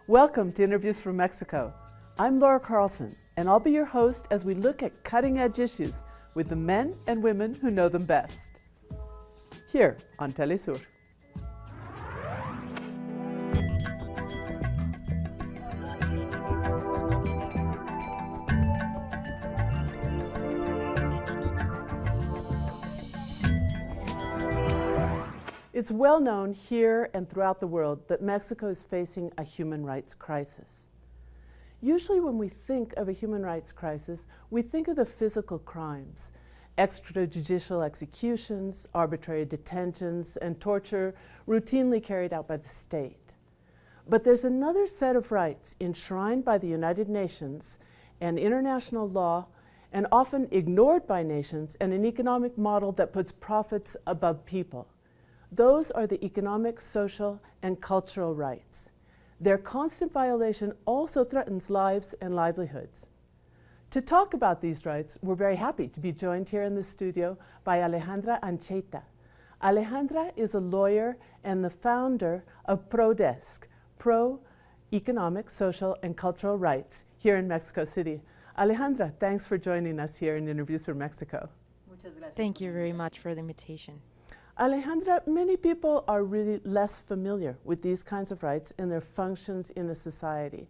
Welcome to Interviews from Mexico. I'm Laura Carlsen, and I'll be your host as we look at cutting-edge issues with the men and women who know them best. Here on Telesur. It's well known here and throughout the world that Mexico is facing a human rights crisis. Usually when we think of a human rights crisis, we think of the physical crimes, extrajudicial executions, arbitrary detentions, and torture routinely carried out by the state. But there's another set of rights enshrined by the United Nations and international law and often ignored by nations, and an economic model that puts profits above people. Those are the economic, social, and cultural rights. Their constant violation also threatens lives and livelihoods. To talk about these rights, we're very happy to be joined here in the studio by Alejandra Ancheita. Alejandra is a lawyer and the founder of ProDESC, Pro-Economic, Social, and Cultural Rights, here in Mexico City. Alejandra, thanks for joining us here in Interviews from Mexico. Thank you very much for the invitation. Alejandra, many people are really less familiar with these kinds of rights and their functions in a society.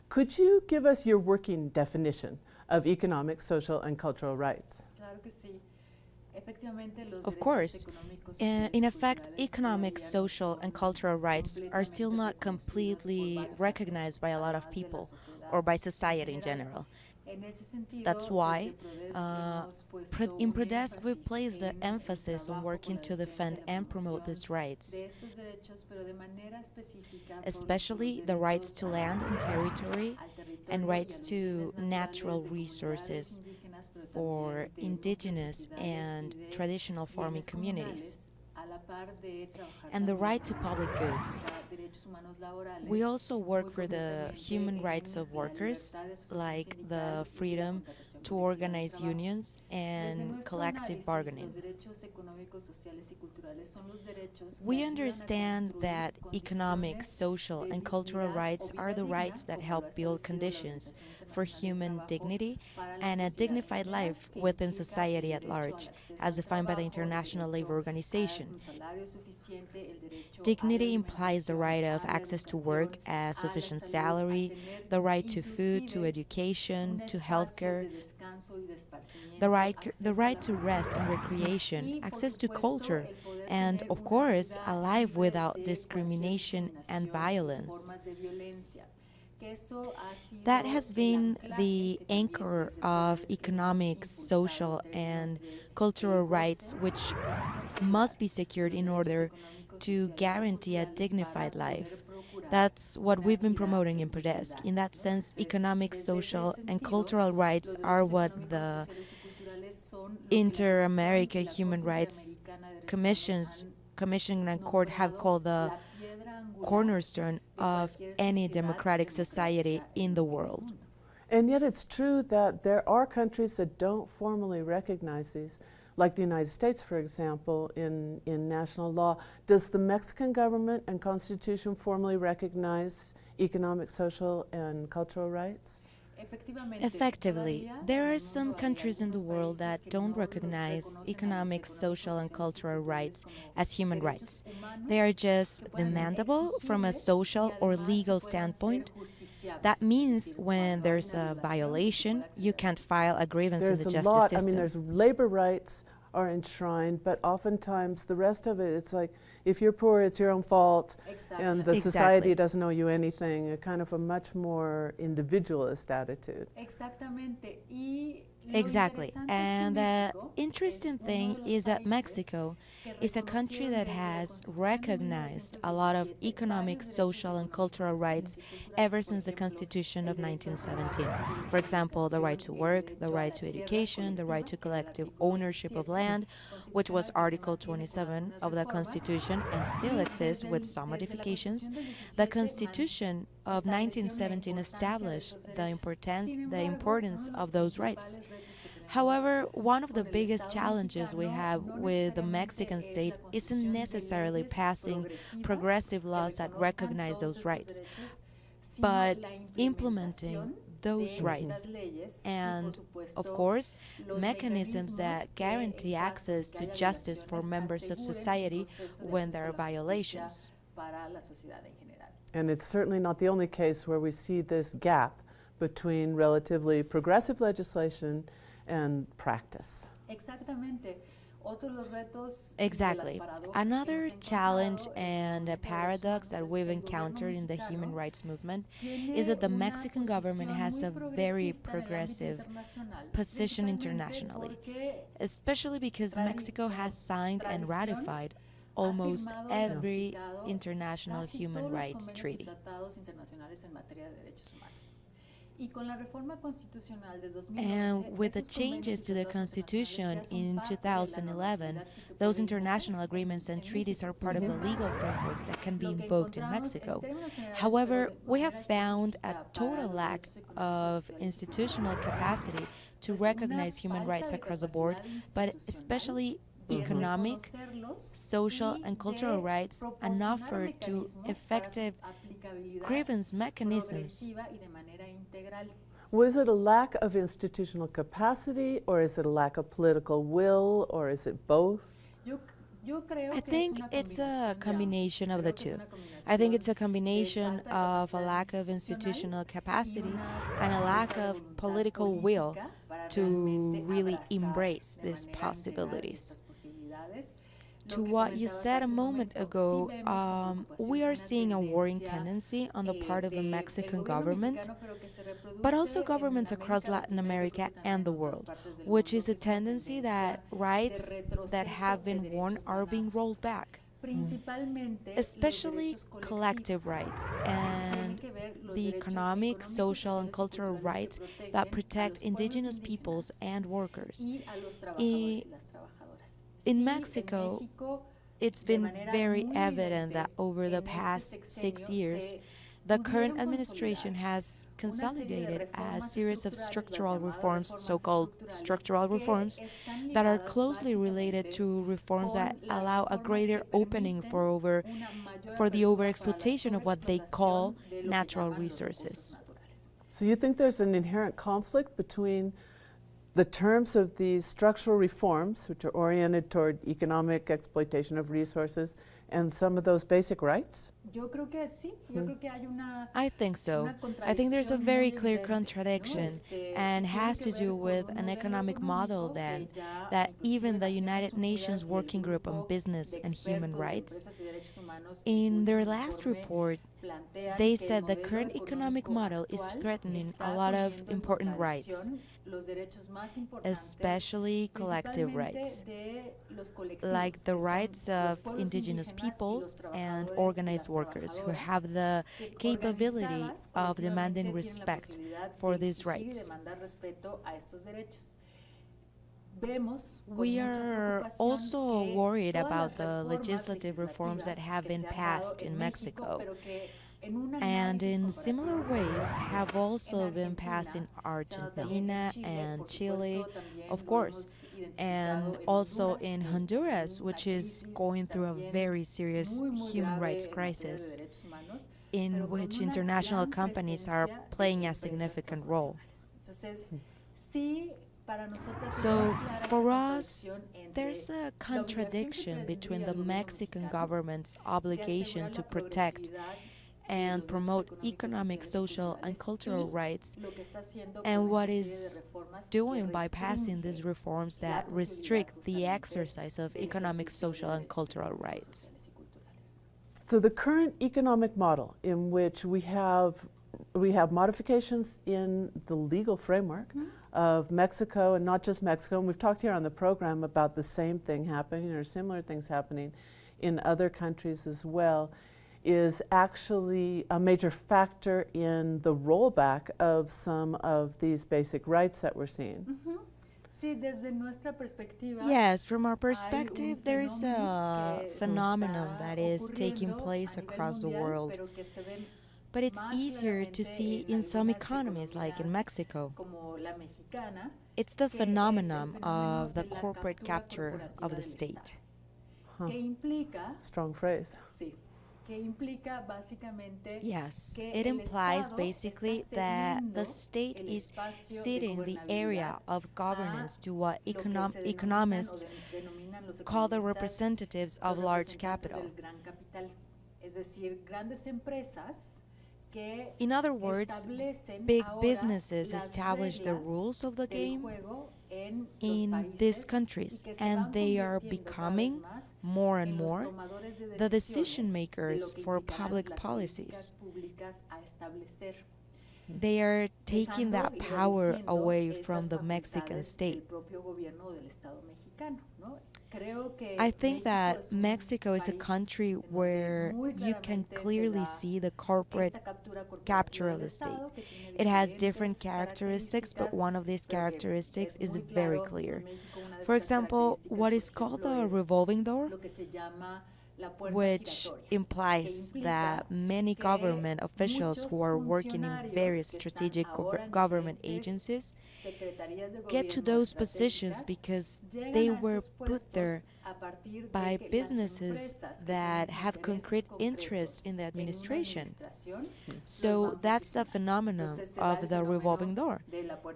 Could you give us your working definition of economic, social, and cultural rights? Of course. In effect, economic, social, and cultural rights are still not completely recognized by a lot of people or by society in general. That's why in ProDESC we place the emphasis on working to defend and promote these rights, especially the rights to land and territory and rights to natural resources for indigenous and traditional farming communities, and the right to public goods. We also work for the human rights of workers, like the freedom to organize unions and collective bargaining. We understand that economic, social, and cultural rights are the rights that help build conditions for human dignity and a dignified life within society at large, as defined by the International Labor Organization. Dignity implies the right of access to work, a sufficient salary, the right to food, to education, to healthcare, the right to rest and recreation, access to culture, and, of course, a life without discrimination and violence. That has been the anchor of economic, social, and cultural rights, which must be secured in order to guarantee a dignified life. That's what we've been promoting in ProDESC. In that sense, economic, social, and cultural rights are what the Inter-American Human Rights Commission and Court have called the cornerstone of any democratic society in the world. And yet it's true that there are countries that don't formally recognize these, like the United States, for example, in national law. Does the Mexican government and Constitution formally recognize economic, social, and cultural rights? Effectively, there are some countries in the world that don't recognize economic, social, and cultural rights as human rights. They are just demandable from a social or legal standpoint. That means when there's a violation, you can't file a grievance in the justice system. I mean, there's labor rights are enshrined, but oftentimes the rest of it, it's like, if you're poor, it's your own fault, and the society doesn't owe you anything, a kind of a much more individualist attitude. Exactly. And the interesting thing is that Mexico is a country that has recognized a lot of economic, social, and cultural rights ever since the Constitution of 1917. For example, the right to work, the right to education, the right to collective ownership of land, which was Article 27 of the Constitution and still exists with some modifications. The Constitution of 1917 established the importance of those rights. However, one of the biggest challenges we have with the Mexican state isn't necessarily passing progressive laws that recognize those rights. but implementing those rights and, of course, mechanisms that guarantee access to justice for members of society when there are violations. And it's certainly not the only case where we see this gap between relatively progressive legislation and practice. Exactly. Another challenge and a paradox that we've encountered in the human rights movement is that the Mexican government has a very progressive position internationally, especially because Mexico has signed and ratified almost every international human rights treaty. And with the changes to the Constitution in 2011, those international agreements and treaties are part of the legal framework that can be invoked in Mexico. However, we have found a total lack of institutional capacity to recognize human rights across the board, but especially economic, social, and cultural rights, and offer to effective grievance mechanisms. Was it a lack of institutional capacity, or is it a lack of political will, or is it both? I think it's a combination of the two. I think it's a combination of a lack of institutional capacity and a lack of political will to really embrace these possibilities. To what you said a moment ago, we are seeing a warring tendency on the part of the Mexican government, but also governments across Latin America and the world, which is a tendency that rights that have been won are being rolled back. Especially collective rights and the economic, social, and cultural rights that protect indigenous peoples and workers. In Mexico, it's been very evident that over the past 6 years, the current administration has consolidated a series of structural reforms, so-called structural reforms, that are closely related to reforms that allow a greater opening for the overexploitation of what they call natural resources. So you think there's an inherent conflict between the terms of these structural reforms, which are oriented toward economic exploitation of resources, and some of those basic rights? I think so. I think there's a very clear contradiction, and has to do with an economic model then that even the United Nations Working Group on Business and Human Rights, in their last report, they said the current economic model is threatening a lot of important rights, especially collective rights, like the rights of indigenous peoples and organized workers who have the capability of demanding respect for these rights. We are also worried about the legislative reforms that have been passed in Mexico, and in similar ways have also been passed in Argentina and Chile, of course, and also in Honduras, which is going through a very serious human rights crisis, in which international companies are playing a significant role. So, for us, there's a contradiction between the Mexican government's obligation to protect and promote economic, social, and cultural rights, and what is doing by passing these reforms that restrict the exercise of economic, social, and cultural rights. So the current economic model, in which we have modifications in the legal framework of Mexico, and not just Mexico, and we've talked here on the program about the same thing happening or similar things happening in other countries as well, is actually a major factor in the rollback of some of these basic rights that we're seeing. Yes, from our perspective, there is a phenomenon that is taking place across the world, but it's easier to see in some economies, like in Mexico. It's the phenomenon of the corporate capture of the state. Strong phrase. Yes, it implies basically that the state is ceding the area of governance to what economists call the representatives of large capital. In other words, big businesses establish the rules of the game in these countries, and they are becoming more and more the decision makers for public policies. They are taking that power away from the Mexican state. I think that Mexico is a country where you can clearly see the corporate capture of the state. It has different characteristics, but one of these characteristics is very clear. For example, what is called the revolving door, which implies that many government officials who are working in various strategic government agencies get to those positions because they were put there by businesses that have concrete interest in the administration. So that's the phenomenon of the revolving door.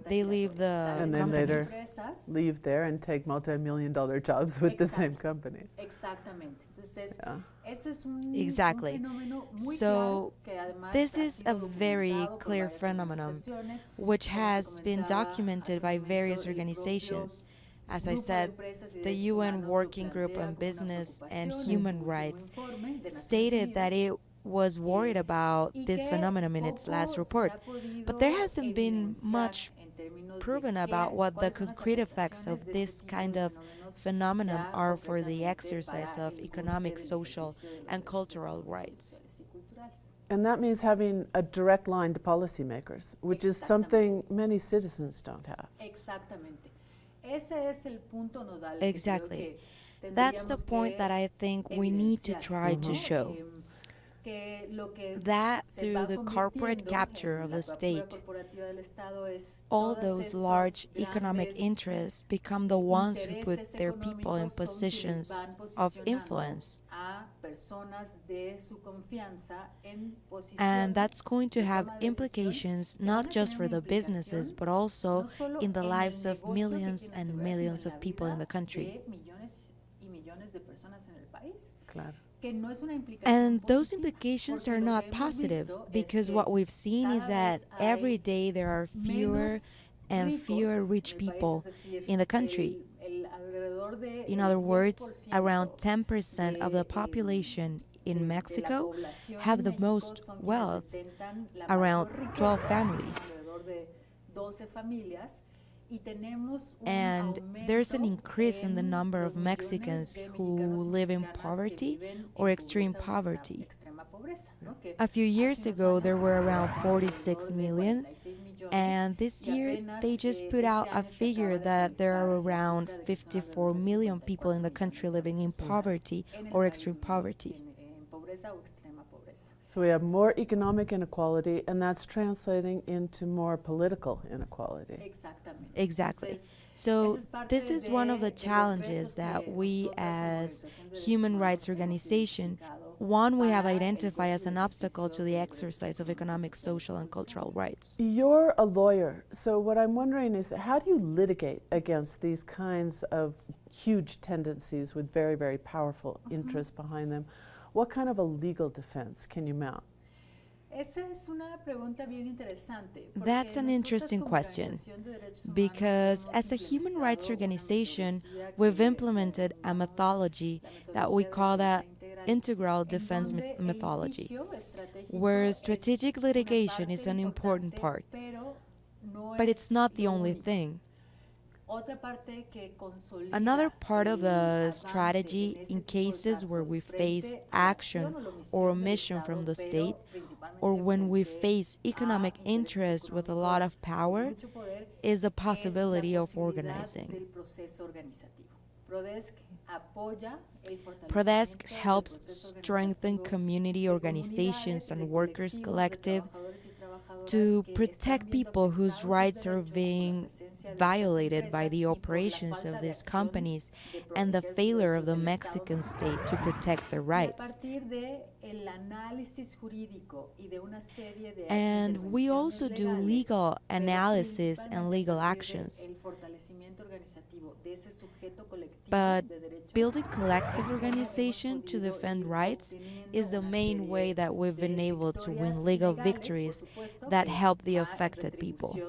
They leave the and then companies. later leave there and take multi-million-dollar jobs with the same company. Yeah. Exactly. So this is a very clear phenomenon which has been documented by various organizations. As I said, the UN Working Group on Business and Human Rights stated that it was worried about this phenomenon in its last report, but there hasn't been much proven about what the concrete effects of this kind of phenomenon are for the exercise of economic, social, and cultural rights. And that means having a direct line to policymakers, which is something many citizens don't have. Exactly. That's the point that I think we need to try to show. That through the corporate capture of the state, all those large economic interests become the ones who put their people in positions of influence. And that's going to have implications not just for the businesses, but also in the lives of millions and millions of people in the country. Claro. And those implications are not positive because what we've seen is that every day there are fewer and fewer rich people in the country. In other words, around 10% of the population in Mexico have the most wealth, around 12 families. And there's an increase in the number of Mexicans who live in poverty or extreme poverty. A few years ago, there were around 46 million, and this year they just put out a figure that there are around 54 million people in the country living in poverty or extreme poverty. So we have more economic inequality, and that's translating into more political inequality. Exactly. So this is one of the challenges that we as human rights organization, one we have identified as an obstacle to the exercise of economic, social, and cultural rights. You're a lawyer, so what I'm wondering is how do you litigate against these kinds of huge tendencies with very, very powerful interests behind them? What kind of a legal defense can you mount? That's an interesting question because as a human rights organization, we've implemented a methodology that we call the integral defense methodology, where strategic litigation is an important part, but it's not the only thing. Another part of the strategy in cases where we face action or omission from the state, or when we face economic interests with a lot of power, is the possibility of organizing. ProDESC helps strengthen community organizations and workers' collective to protect people whose rights are being violated by the operations of these companies and the failure of the Mexican state to protect their rights. And we also do legal analysis and legal actions. But building collective organization to defend rights is the main way that we've been able to win legal victories that help the affected people.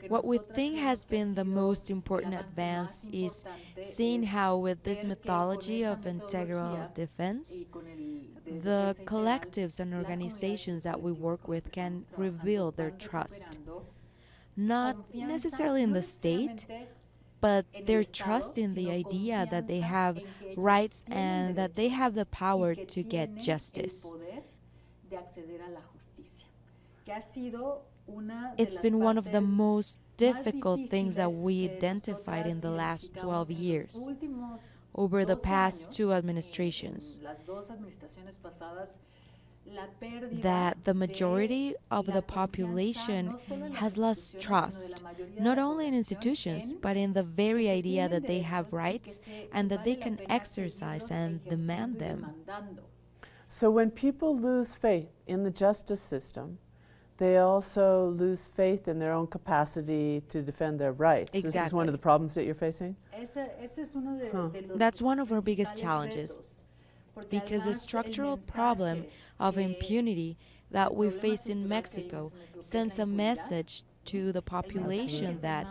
What we think has been the most important advance is seeing how, with this methodology of integral defense, the collectives and organizations that we work with can reveal their trust. Not necessarily in the state, but their trust in the idea that they have rights and that they have the power to get justice. It's been one of the most difficult things that we identified in the last 12 years, over the past two administrations, that the majority of the population has lost trust, not only in institutions, but in the very idea that they have rights and that they can exercise and demand them. So when people lose faith in the justice system, they also lose faith in their own capacity to defend their rights. Exactly. This is one of the problems that you're facing? That's one of our biggest challenges, because the structural problem of impunity that we face in Mexico sends a message to the population that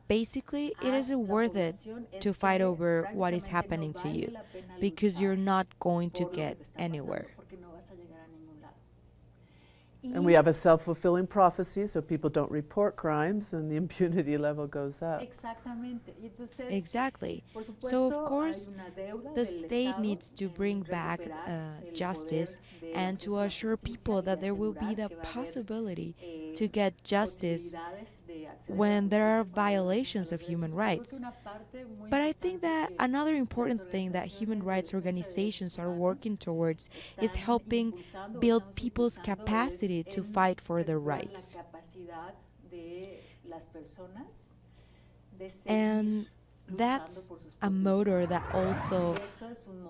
basically it isn't worth it to fight over what is happening to you, because you're not going to get anywhere. And we have a self-fulfilling prophecy, so people don't report crimes and the impunity level goes up. Exactly. So, of course, the state needs to bring back justice and to assure people that there will be the possibility to get justice when there are violations of human rights. But I think that another important thing that human rights organizations are working towards is helping build people's capacity to fight for their rights. And that's a motor that also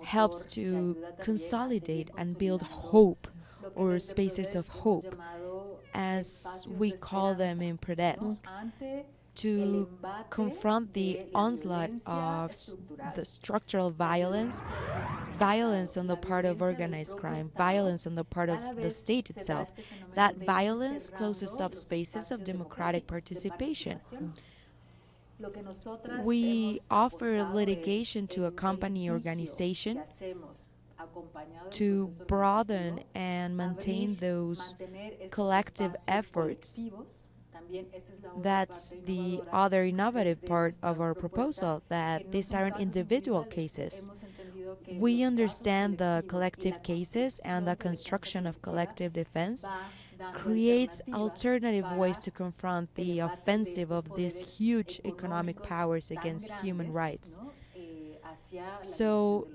helps to consolidate and build hope, or spaces of hope, as we call them in ProDESC, to confront the onslaught of the structural violence, violence on the part of organized crime, violence on the part of the state itself. That violence closes up spaces of democratic participation. We offer litigation to accompany organization to broaden and maintain those collective efforts. That's the other innovative part of our proposal, that these aren't individual cases. We understand the collective cases, and the construction of collective defense creates alternative ways to confront the offensive of these huge economic powers against human rights. So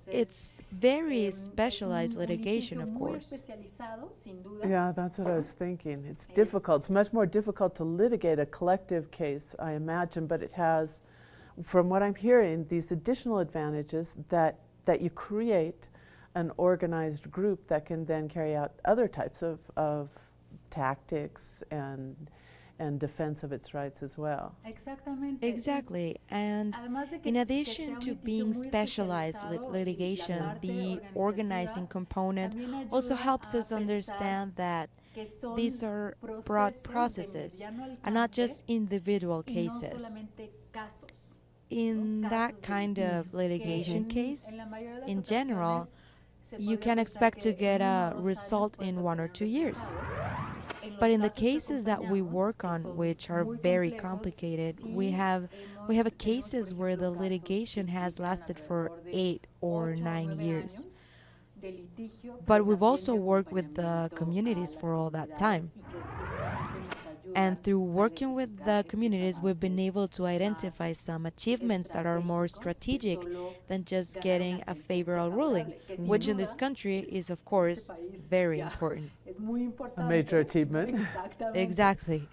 it's very specialized litigation, of course. Yeah, that's what I was thinking. It's difficult. It's much more difficult to litigate a collective case, I imagine, but it has, from what I'm hearing, these additional advantages that you create an organized group that can then carry out other types of tactics and defense of its rights as well. Exactly. And in addition to being specialized litigation, the organizing component also helps us understand that these are broad processes and not just individual cases. In that kind of litigation case, in general, you can expect to get a result in 1 or 2 years. But in the cases that we work on, which are very complicated, we have cases where the litigation has lasted for 8 or 9 years. But we've also worked with the communities for all that time. And through working with the communities, we've been able to identify some achievements that are more strategic than just getting a favorable ruling, which in this country is, of course, very important. A major achievement. Exactly.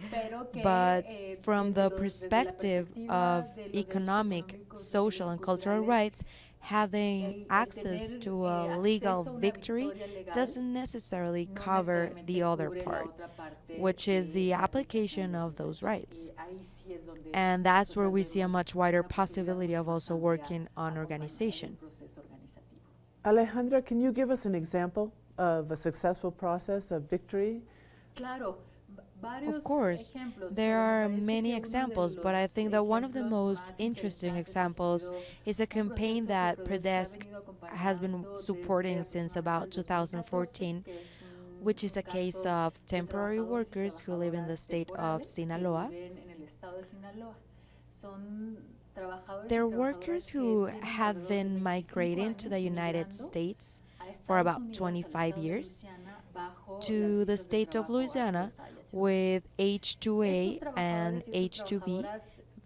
But from the perspective of economic, social, and cultural rights, having access to a legal victory doesn't necessarily cover the other part, which is the application of those rights. And that's where we see a much wider possibility of also working on organization. Alejandra, can you give us an example of a successful process of victory? Of course, there are many examples, but I think that one of the most interesting examples is a campaign that ProDESC has been supporting since about 2014, which is a case of temporary workers who live in the state of Sinaloa. They're workers who have been migrating to the United States for about 25 years to the state of Louisiana with H-2A and H-2B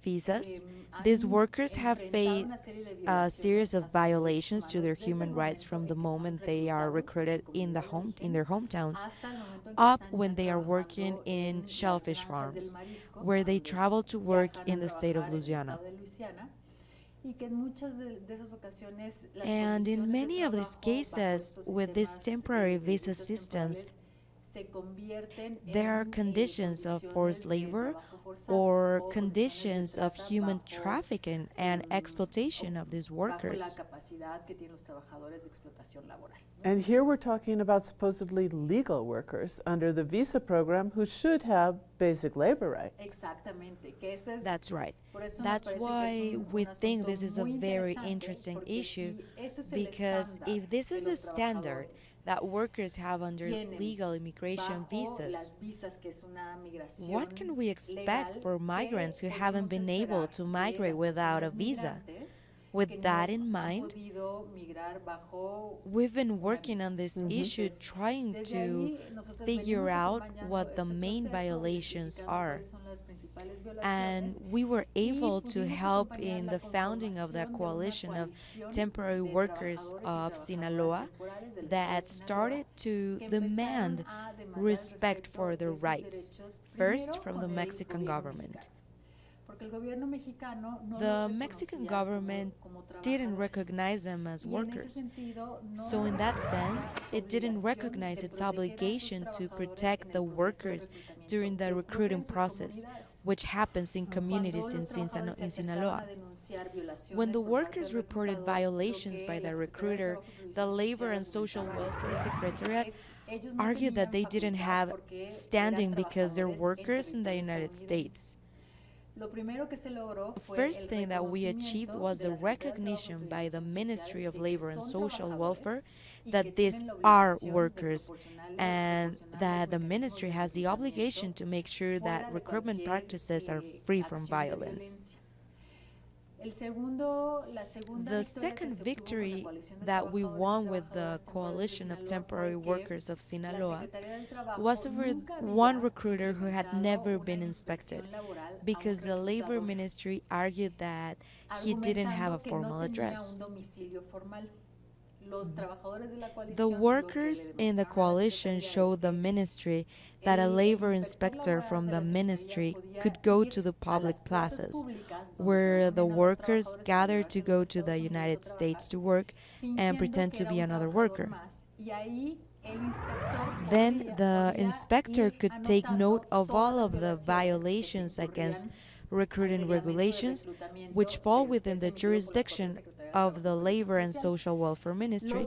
visas. These workers have faced a series of violations to their human rights from the moment they are recruited in their hometowns up when they are working in shellfish farms, where they travel to work in the state of Louisiana. And in many of these cases, with these temporary visa systems, there are conditions of forced labor or conditions of human trafficking and exploitation of these workers. And here we're talking about supposedly legal workers under the visa program who should have basic labor rights. That's right. That's why we think this is a very interesting issue, because if this is a standard that workers have under legal immigration visas, what can we expect for migrants who haven't been able to migrate without a visa? With that in mind, we've been working on this issue, trying to figure out what the main violations are. And we were able to help in the founding of the coalition of temporary workers of Sinaloa that started to demand respect for their rights, first from the Mexican government. The Mexican government didn't recognize them as workers. So in that sense, it didn't recognize its obligation to protect the workers during the recruiting process, which happens in communities in Sinaloa. When the workers reported violations by the recruiter, the Labor and Social Welfare Secretariat argued that they didn't have standing because they're workers in the United States. The first thing that we achieved was the recognition by the Ministry of Labor and Social Welfare that these are workers, and that the ministry has the obligation to make sure that recruitment practices are free from violence. The second victory that we won with the Coalition of Temporary Workers of Sinaloa was over one recruiter who had never been inspected, because the Labor Ministry argued that he didn't have a formal address. The workers in the coalition showed the ministry that a labor inspector from the ministry could go to the public plazas, where the workers gathered to go to the United States to work and pretend to be another worker. Then the inspector could take note of all of the violations against recruiting regulations, which fall within the jurisdiction of the Labor and Social Welfare Ministry.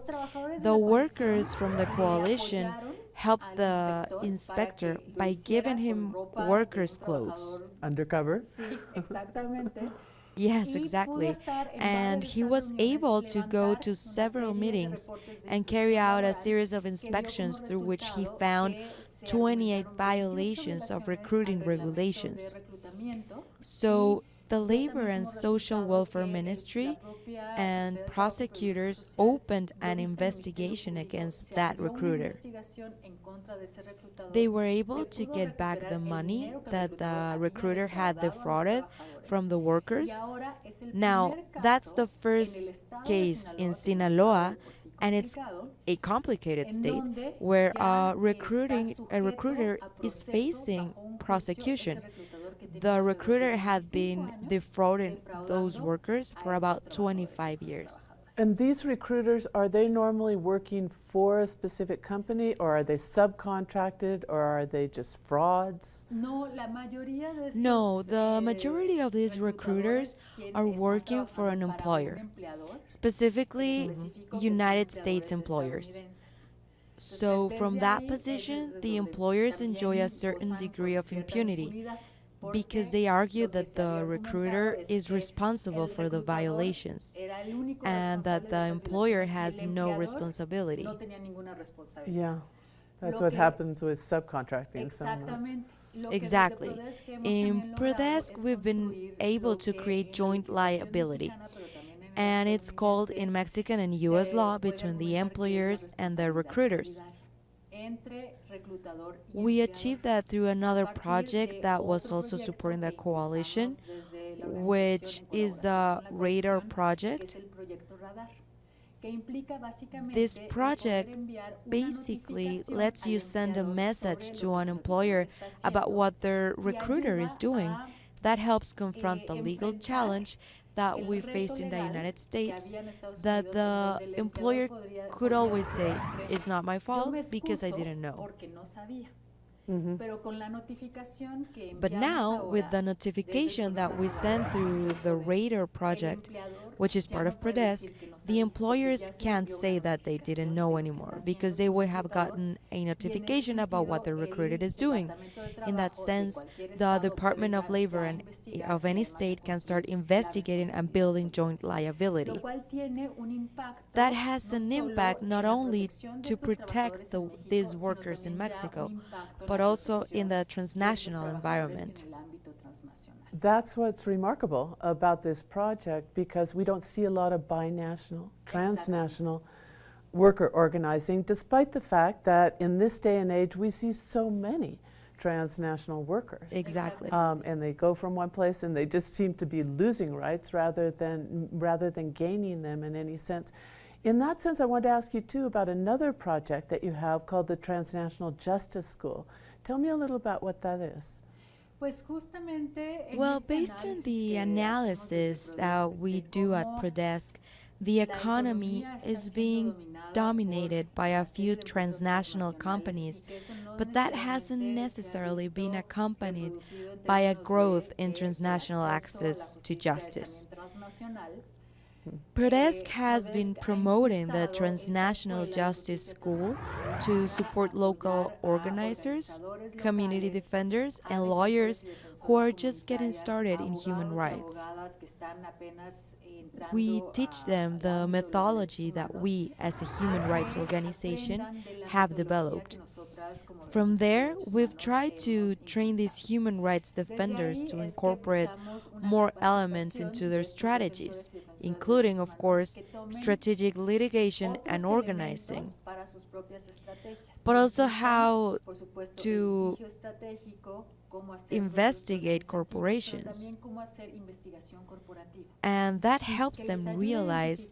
The workers from the coalition helped the inspector by giving him workers' clothes. Undercover? Yes, exactly. And he was able to go to several meetings and carry out a series of inspections through which he found 28 violations of recruiting regulations. So The Labor and Social Welfare Ministry and prosecutors opened an investigation against that recruiter. They were able to get back the money that the recruiter had defrauded from the workers. Now, that's the first case in Sinaloa, and it's a complicated state where a recruiter is facing prosecution. The recruiter had been defrauding those workers for about 25 years. And these recruiters, are they normally working for a specific company, or are they subcontracted, or are they just frauds? No, the majority of these recruiters are working for an employer, specifically United States employers. So from that position, the employers enjoy a certain degree of impunity because they argue that the recruiter is responsible for the violations and that the employer has no responsibility. Yeah, that's what happens with subcontracting so much. Exactly. In ProDESC, we've been able to create joint liability, and it's called in Mexican and US law between the employers and the recruiters. We achieved that through another project that was also supporting the coalition, which is the Radar project. This project basically lets you send a message to an employer about what their recruiter is doing. That helps confront the legal challenge that we face in the United States, that the employer could always say, it's not my fault because I didn't know. But now, with the notification that we send through the Radar project, which is part of ProDESC, the employers can't say that they didn't know anymore because they will have gotten a notification about what the recruiter is doing. In that sense, the Department of Labor and of any state can start investigating and building joint liability. That has an impact not only to protect these workers in Mexico, but also in the transnational environment. That's what's remarkable about this project, because we don't see a lot of binational, transnational worker organizing, despite the fact that in this day and age we see so many transnational workers. Exactly. And they go from one place and they just seem to be losing rights rather than gaining them in any sense. In that sense, I wanted to ask you too about another project that you have called the Transnational Justice School. Tell me a little about what that is. Well, based on the analysis that we do at ProDESC, the economy is being dominated by a few transnational companies, but that hasn't necessarily been accompanied by a growth in transnational access to justice. ProDESC has been promoting the Transnational Justice School to support local organizers, community defenders, and lawyers who are just getting started in human rights. We teach them the methodology that we, as a human rights organization, have developed. From there, we've tried to train these human rights defenders to incorporate more elements into their strategies, including, of course, strategic litigation and organizing, but also how to investigate corporations. And that helps them realize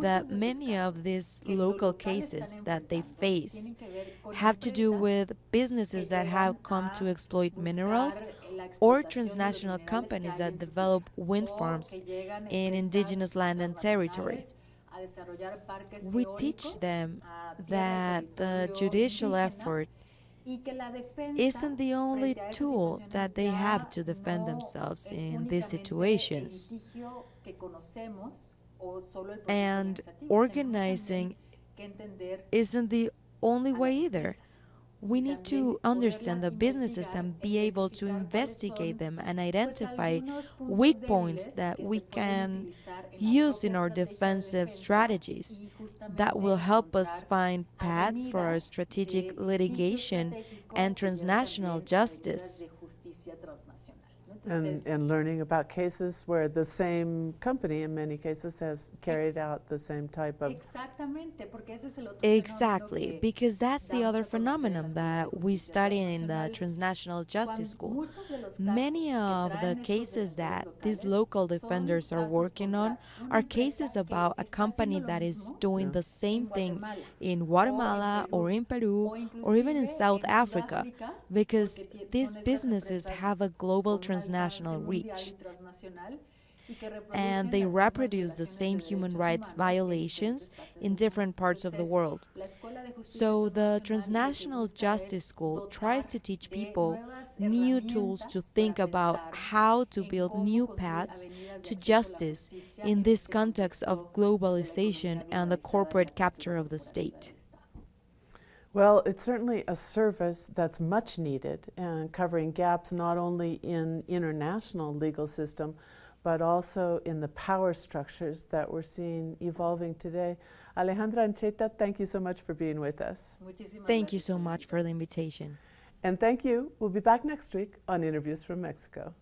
that many of these local cases that they face have to do with businesses that have come to exploit minerals or transnational companies that develop wind farms in indigenous land and territory. We teach them that the judicial effort isn't the only tool that they have to defend themselves in these situations. And organizing isn't the only way either. We need to understand the businesses and be able to investigate them and identify weak points that we can use in our defensive strategies. That will help us find paths for our strategic litigation and transnational justice. And learning about cases where the same company in many cases has carried out the same type of... Exactly, because that's the other phenomenon that we study in the transnational justice school. Many of the cases that these local defenders are working on are cases about a company that is doing the same thing in Guatemala or in Peru or even in South Africa, because these businesses have a global transnational reach and they reproduce the same human rights violations in different parts of the world. So the Transnational Justice School tries to teach people new tools to think about how to build new paths to justice in this context of globalization and the corporate capture of the state. Well, it's certainly a service that's much needed and covering gaps not only in international legal system, but also in the power structures that we're seeing evolving today. Alejandra Ancheita, thank you so much for being with us. Thank you so much for the invitation. And thank you. We'll be back next week on Interviews from Mexico.